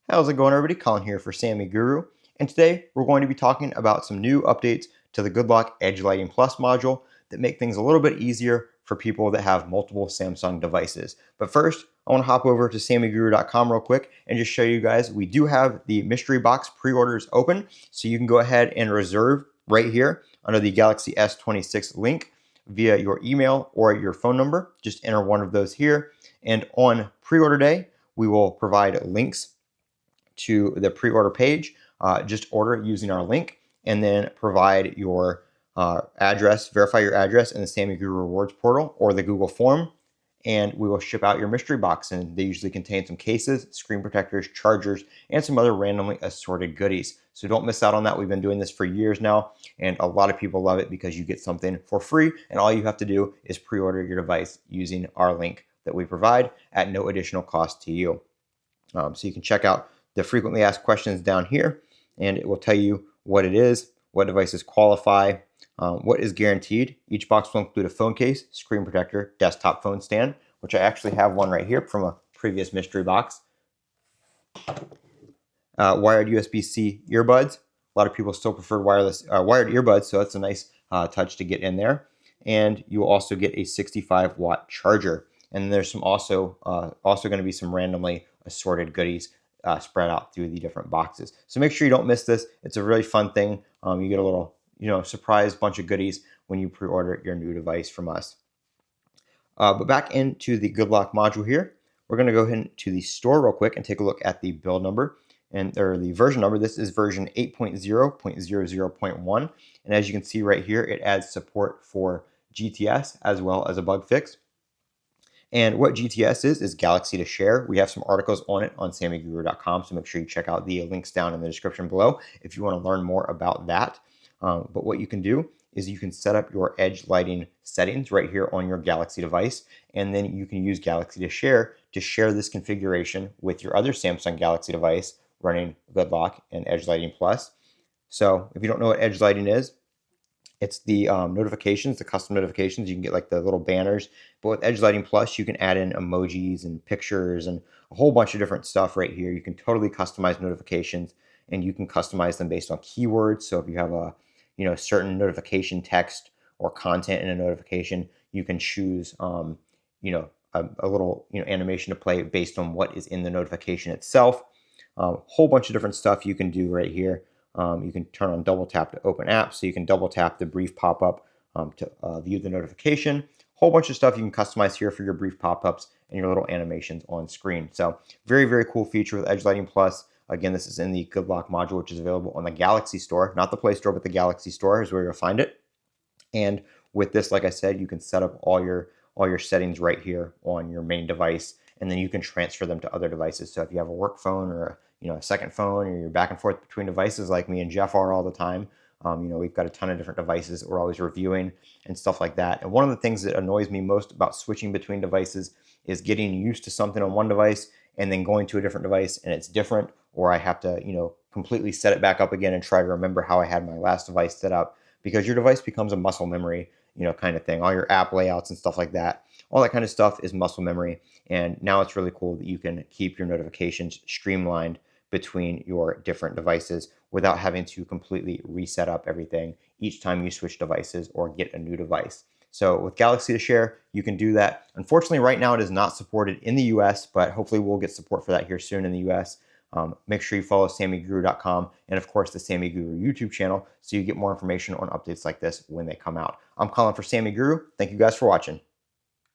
How's it going, everybody? Colin here for SammyGuru, and today we're going to be talking about some new updates to the GoodLock Edge Lighting Plus module that make things a little bit easier for people that have multiple Samsung devices. But first, I want to hop over to SammyGuru.com real quick and just show you guys we do have the mystery box pre-orders open, so you can go ahead and reserve right here under the Galaxy S26 link via your email or your phone number. Just enter one of those here, and on pre-order day, we will provide links to the pre-order page. Just order it using our link and then provide your address, verify your address in the SammyGuru Rewards portal or the Google form, and we will ship out your mystery box. And they usually contain some cases, screen protectors, chargers, and some other randomly assorted goodies. So don't miss out on that. We've been doing this for years now, and a lot of people love it because you get something for free, and all you have to do is pre-order your device using our link that we provide at no additional cost to you. So you can check out the frequently asked questions down here, and it will tell you what it is, what devices qualify, what is guaranteed. Each box will include a phone case, screen protector, desktop phone stand, which I actually have one right here from a previous mystery box. Wired USB-C earbuds. A lot of people still prefer wired earbuds, so that's a nice touch to get in there. And you will also get a 65-watt charger. And there's some also going to be some randomly assorted goodies spread out through the different boxes. So make sure you don't miss this. It's a really fun thing. You get a little, surprise bunch of goodies when you pre-order your new device from us. But back into the GoodLock module here, we're going to go ahead to the store real quick and take a look at the build number or the version number. This is version 8.0.00.1, and as you can see right here, it adds support for GTS as well as a bug fix. And what GTS is Galaxy to Share. We have some articles on it on SammyGuru.com, so make sure you check out the links down in the description below if you want to learn more about that. But what you can do is you can set up your edge lighting settings right here on your Galaxy device, and then you can use Galaxy to share this configuration with your other Samsung Galaxy device running GoodLock and Edge Lighting Plus. So if you don't know what edge lighting is, it's the notifications, the custom notifications. You can get like the little banners, but with Edge Lighting Plus, you can add in emojis and pictures and a whole bunch of different stuff right here. You can totally customize notifications, and you can customize them based on keywords. So if you have a, certain notification text or content in a notification, you can choose, a little, animation to play based on what is in the notification itself. Whole bunch of different stuff you can do right here. You can turn on double tap to open apps, so you can double tap the brief pop-up to view the notification. Whole bunch of stuff you can customize here for your brief pop-ups and your little animations on screen. So very, very cool feature with Edge Lighting Plus. Again, this is in the GoodLock module, which is available on the Galaxy Store, not the Play Store, but the Galaxy Store is where you'll find it. And with this, like I said, you can set up all your settings right here on your main device, and then you can transfer them to other devices. So if you have a work phone or a second phone, or you're back and forth between devices like me and Jeff are all the time, we've got a ton of different devices that we're always reviewing and stuff like that. And one of the things that annoys me most about switching between devices is getting used to something on one device and then going to a different device and it's different, or I have to, completely set it back up again and try to remember how I had my last device set up, because your device becomes a muscle memory, kind of thing. All your app layouts and stuff like that, all that kind of stuff is muscle memory. And now it's really cool that you can keep your notifications streamlined between your different devices without having to completely reset up everything each time you switch devices or get a new device. So with Galaxy to Share, you can do that. Unfortunately, right now it is not supported in the US, but hopefully we'll get support for that here soon in the US. Make sure you follow SammyGuru.com and of course the SammyGuru YouTube channel so you get more information on updates like this when they come out. I'm Colin for SammyGuru. Thank you guys for watching.